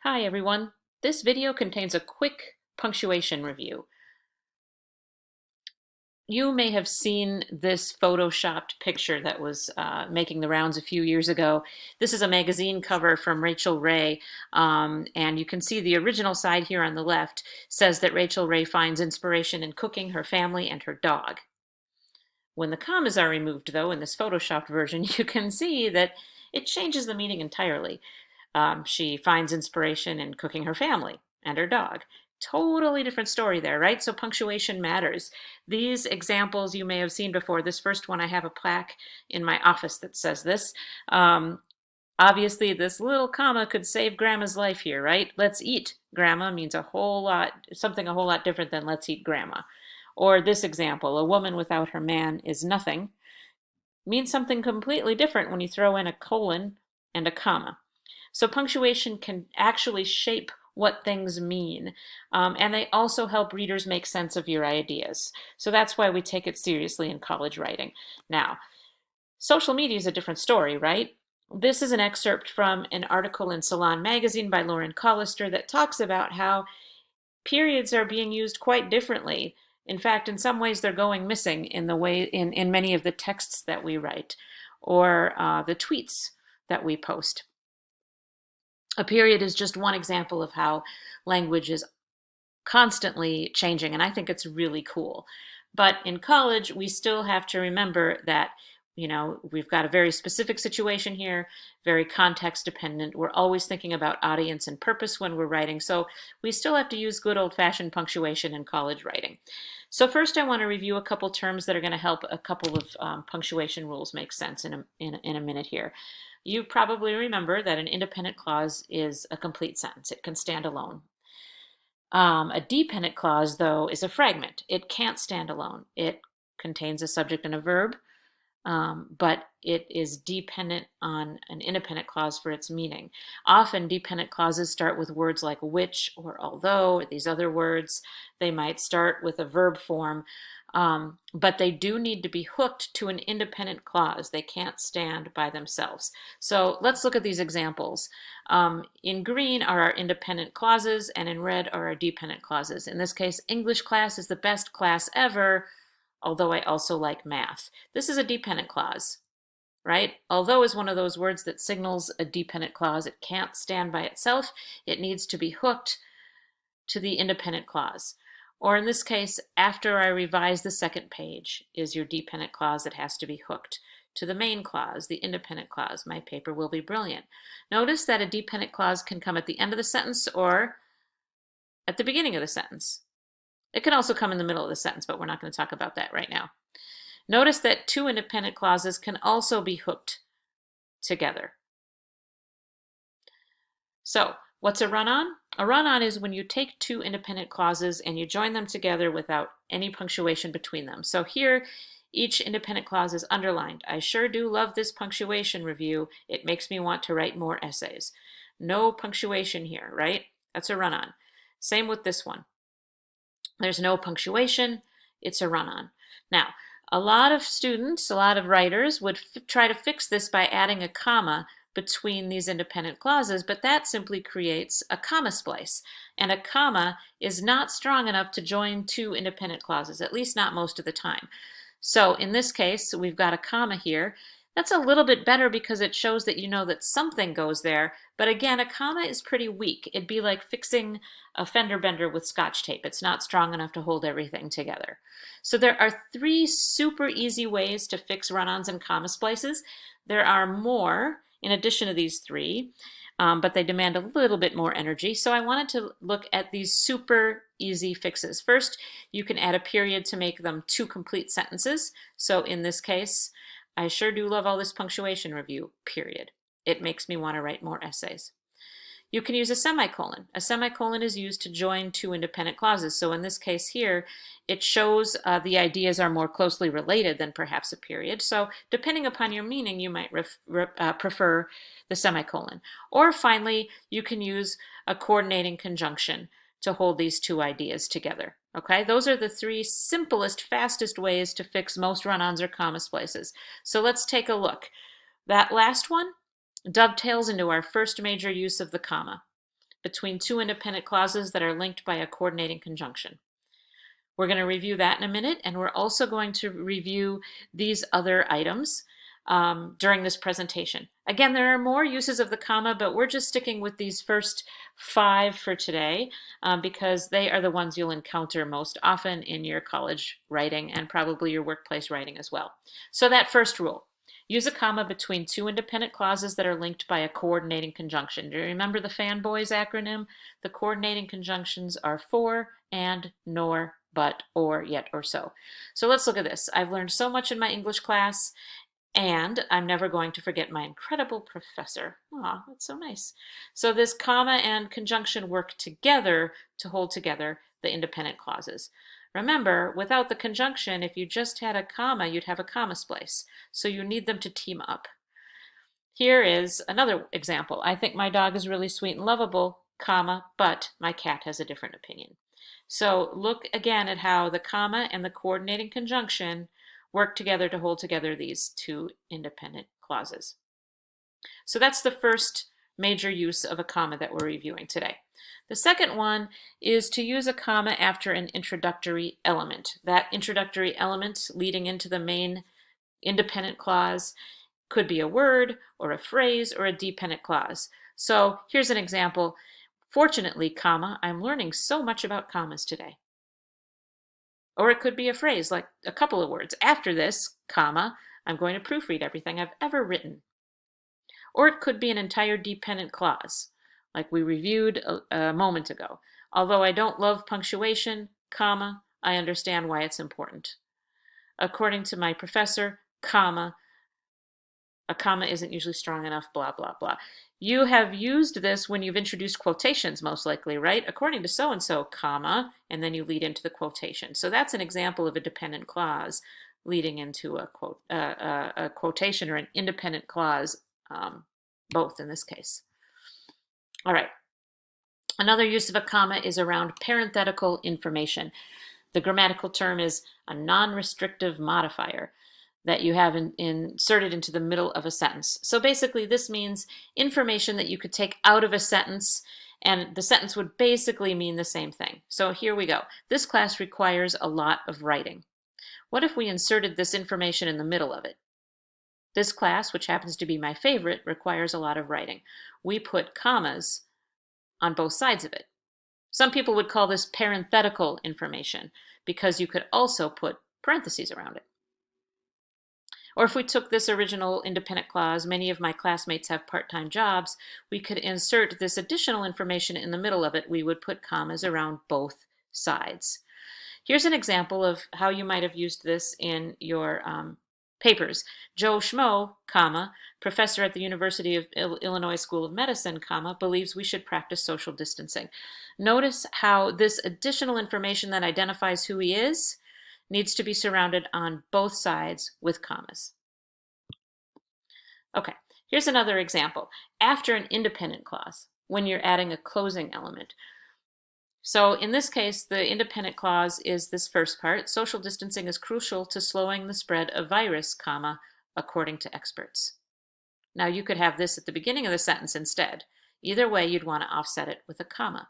Hi everyone. This video contains a quick punctuation review. You may have seen this photoshopped picture that was making the rounds a few years ago. This is a magazine cover from Rachel Ray, and you can see the original side here on the left says that Rachel Ray finds inspiration in cooking, her family, and her dog. When the commas are removed, though, in this photoshopped version, you can see that it changes the meaning entirely. She finds inspiration in cooking her family and her dog. Totally different story there, right? So punctuation matters. These examples you may have seen before. This first one, I have a plaque in my office that says this. Obviously, this little comma could save Grandma's life here, right? Let's eat Grandma means a whole lot, something a whole lot different than let's eat Grandma. Or this example, a woman without her man is nothing, means something completely different when you throw in a colon and a comma. So punctuation can actually shape what things mean, and they also help readers make sense of your ideas. So that's why we take it seriously in college writing. Now, social media is a different story, right? This is an excerpt from an article in Salon magazine by Lauren Collister that talks about how periods are being used quite differently. In fact, in some ways, they're going missing in the way in many of the texts that we write or the tweets that we post. A period is just one example of how language is constantly changing, and I think it's really cool. But in college, we still have to remember that, we've got a very specific situation here, very context dependent. We're always thinking about audience and purpose when we're writing, so we still have to use good old-fashioned punctuation in college writing. So first, I want to review a couple terms that are going to help a couple of punctuation rules make sense in a minute here. You probably remember that an independent clause is a complete sentence. It can stand alone. A dependent clause, though, is a fragment. It can't stand alone. It contains a subject and a verb, but it is dependent on an independent clause for its meaning. Often, dependent clauses start with words like which or although, or these other words. They might start with a verb form, but they do need to be hooked to an independent clause. They can't stand by themselves. So let's look at these examples. In green are our independent clauses, and in red are our dependent clauses. In this case, English class is the best class ever, although I also like math. This is a dependent clause, right? Although is one of those words that signals a dependent clause. It can't stand by itself. It needs to be hooked to the independent clause. Or in this case, after I revise the second page is your dependent clause that has to be hooked to the main clause, the independent clause. My paper will be brilliant. Notice that a dependent clause can come at the end of the sentence or at the beginning of the sentence. It can also come in the middle of the sentence, but we're not going to talk about that right now. Notice that two independent clauses can also be hooked together. So, what's a run-on? A run-on is when you take two independent clauses and you join them together without any punctuation between them. So here, each independent clause is underlined. I sure do love this punctuation review. It makes me want to write more essays. No punctuation here, right? That's a run-on. Same with this one. There's no punctuation. It's a run-on. Now, a lot of students, a lot of writers would try to fix this by adding a comma between these independent clauses, but that simply creates a comma splice. And a comma is not strong enough to join two independent clauses, at least not most of the time. So in this case, we've got a comma here. That's a little bit better because it shows that you know that something goes there. But again, a comma is pretty weak. It'd be like fixing a fender bender with Scotch tape. It's not strong enough to hold everything together. So there are three super easy ways to fix run-ons and comma splices. There are more in addition to these three, but they demand a little bit more energy. So I wanted to look at these super easy fixes. First, you can add a period to make them two complete sentences. So in this case, I sure do love all this punctuation review, period. It makes me want to write more essays. You can use a semicolon. A semicolon is used to join two independent clauses. So in this case here, it shows the ideas are more closely related than perhaps a period. So depending upon your meaning, you might prefer the semicolon. Or finally, you can use a coordinating conjunction to hold these two ideas together. Okay, those are the three simplest, fastest ways to fix most run-ons or comma splices. So let's take a look. That last one dovetails into our first major use of the comma. between two independent clauses that are linked by a coordinating conjunction. We're going to review that in a minute, and we're also going to review these other items during this presentation. Again, there are more uses of the comma, but we're just sticking with these first 5 for today because they are the ones you'll encounter most often in your college writing and probably your workplace writing as well. So that first rule, use a comma between two independent clauses that are linked by a coordinating conjunction. Do you remember the fanboys acronym? The coordinating conjunctions are for, and, nor, but, or, yet, or so. So let's look at this. I've learned so much in my English class, and I'm never going to forget my incredible professor. Aw, that's so nice. So this comma and conjunction work together to hold together the independent clauses. Remember, without the conjunction, if you just had a comma, you'd have a comma splice. So you need them to team up. Here is another example. I think my dog is really sweet and lovable, comma, but my cat has a different opinion. So look again at how the comma and the coordinating conjunction work together to hold together these two independent clauses. So that's the first major use of a comma that we're reviewing today. The second one is to use a comma after an introductory element. That introductory element leading into the main independent clause could be a word or a phrase or a dependent clause. So here's an example. Fortunately, comma, I'm learning so much about commas today. Or it could be a phrase like a couple of words. After this, comma, I'm going to proofread everything I've ever written. Or it could be an entire dependent clause, like we reviewed a moment ago. Although I don't love punctuation, comma, I understand why it's important. According to my professor, comma, a comma isn't usually strong enough, blah, blah, blah. You have used this when you've introduced quotations, most likely, right? According to so-and-so, comma, and then you lead into the quotation. So that's an example of a dependent clause leading into a quotation or an independent clause, both in this case. All right. Another use of a comma is around parenthetical information. The grammatical term is a non-restrictive modifier that you have inserted into the middle of a sentence. So basically this means information that you could take out of a sentence and the sentence would basically mean the same thing. So here we go. This class requires a lot of writing. What if we inserted this information in the middle of it? This class, which happens to be my favorite, requires a lot of writing. We put commas on both sides of it. Some people would call this parenthetical information because you could also put parentheses around it. Or if we took this original independent clause, many of my classmates have part-time jobs, we could insert this additional information in the middle of it. We would put commas around both sides. Here's an example of how you might have used this in your papers. Joe Schmo, comma, professor at the University of Illinois School of Medicine, comma, believes we should practice social distancing. Notice how this additional information that identifies who he is needs to be surrounded on both sides with commas. Okay, here's another example. After an independent clause, when you're adding a closing element. So in this case, the independent clause is this first part. Social distancing is crucial to slowing the spread of virus, comma, according to experts. Now you could have this at the beginning of the sentence instead. Either way, you'd want to offset it with a comma.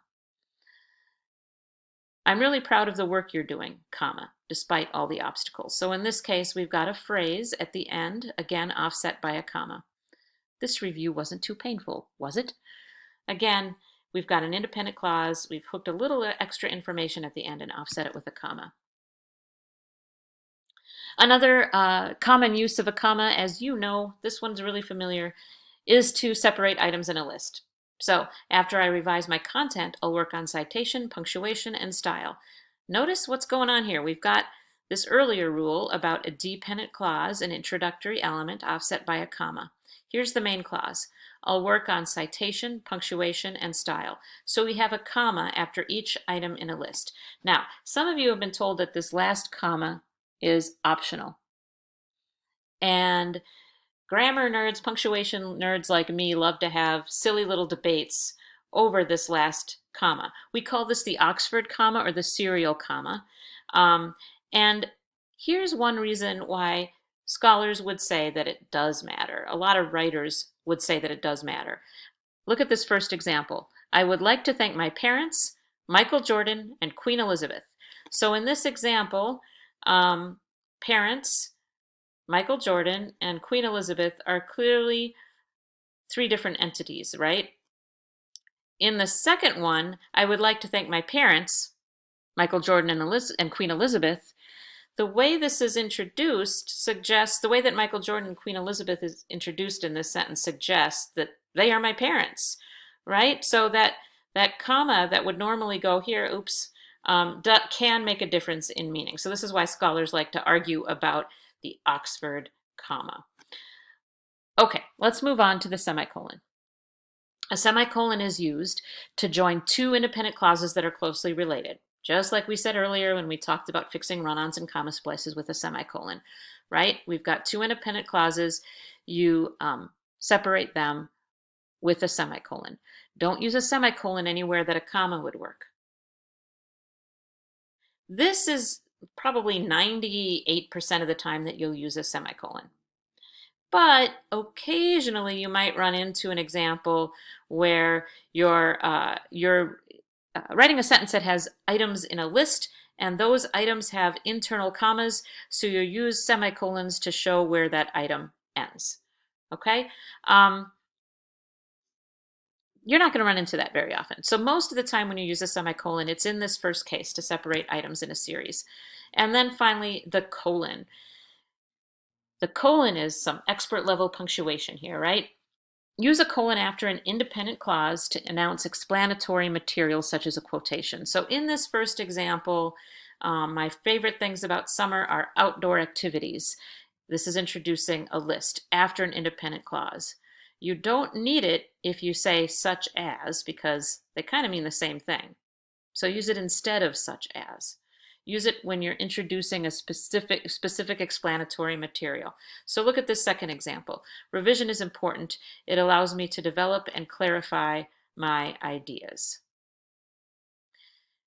I'm really proud of the work you're doing, comma, despite all the obstacles. So in this case, we've got a phrase at the end, again offset by a comma. This review wasn't too painful, was it? Again, we've got an independent clause. We've hooked a little extra information at the end and offset it with a comma. Another common use of a comma, as you know, this one's really familiar, is to separate items in a list. So after I revise my content, I'll work on citation, punctuation, and style. Notice what's going on here. We've got this earlier rule about a dependent clause, an introductory element offset by a comma. Here's the main clause. I'll work on citation, punctuation, and style. So we have a comma after each item in a list. Now, some of you have been told that this last comma is optional. And grammar nerds, punctuation nerds like me love to have silly little debates over this last comma. We call this the Oxford comma or the serial comma. And here's one reason why scholars would say that it does matter. A lot of writers would say that it does matter. Look at this first example. I would like to thank my parents, Michael Jordan, and Queen Elizabeth. So in this example, parents, Michael Jordan, and Queen Elizabeth are clearly three different entities, right? In the second one, I would like to thank my parents, Michael Jordan and Queen Elizabeth. The way this is introduced suggests, the way that Michael Jordan and Queen Elizabeth is introduced in this sentence suggests that they are my parents, right? So that comma that would normally go here, oops, can make a difference in meaning. So this is why scholars like to argue about the Oxford comma. Okay, let's move on to the semicolon. A semicolon is used to join two independent clauses that are closely related, just like we said earlier when we talked about fixing run-ons and comma splices with a semicolon, right? We've got two independent clauses. You separate them with a semicolon. Don't use a semicolon anywhere that a comma would work. This is probably 98% of the time that you'll use a semicolon. But occasionally you might run into an example where you're writing a sentence that has items in a list, and those items have internal commas, so you use semicolons to show where that item ends. Okay? You're not going to run into that very often. So most of the time when you use a semicolon, it's in this first case to separate items in a series. And then finally, the colon. The colon is some expert level punctuation here, right? Use a colon after an independent clause to announce explanatory material such as a quotation. So in this first example, my favorite things about summer are outdoor activities. This is introducing a list after an independent clause. You don't need it if you say such as, because they kind of mean the same thing. So use it instead of such as. Use it when you're introducing a specific explanatory material. So look at this second example. Revision is important. It allows me to develop and clarify my ideas.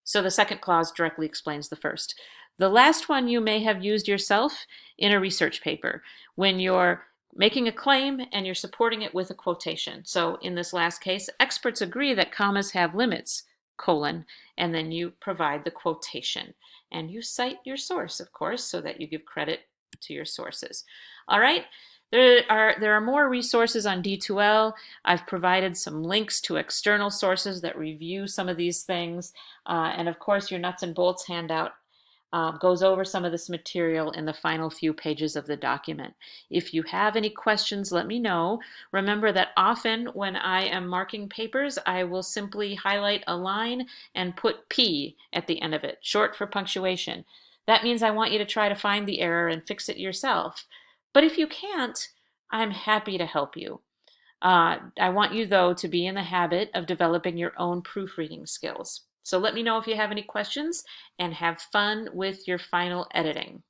So the second clause directly explains the first. The last one you may have used yourself in a research paper when you're making a claim and you're supporting it with a quotation. So in this last case, experts agree that commas have limits, colon, and then you provide the quotation. And you cite your source, of course, so that you give credit to your sources. All right. There are more resources on D2L. I've provided some links to external sources that review some of these things. And of course, your nuts and bolts handout goes over some of this material in the final few pages of the document. If you have any questions, let me know. Remember that often when I am marking papers, I will simply highlight a line and put P at the end of it, short for punctuation. That means I want you to try to find the error and fix it yourself. But if you can't, I'm happy to help you. I want you, though, to be in the habit of developing your own proofreading skills. So let me know if you have any questions, and have fun with your final editing.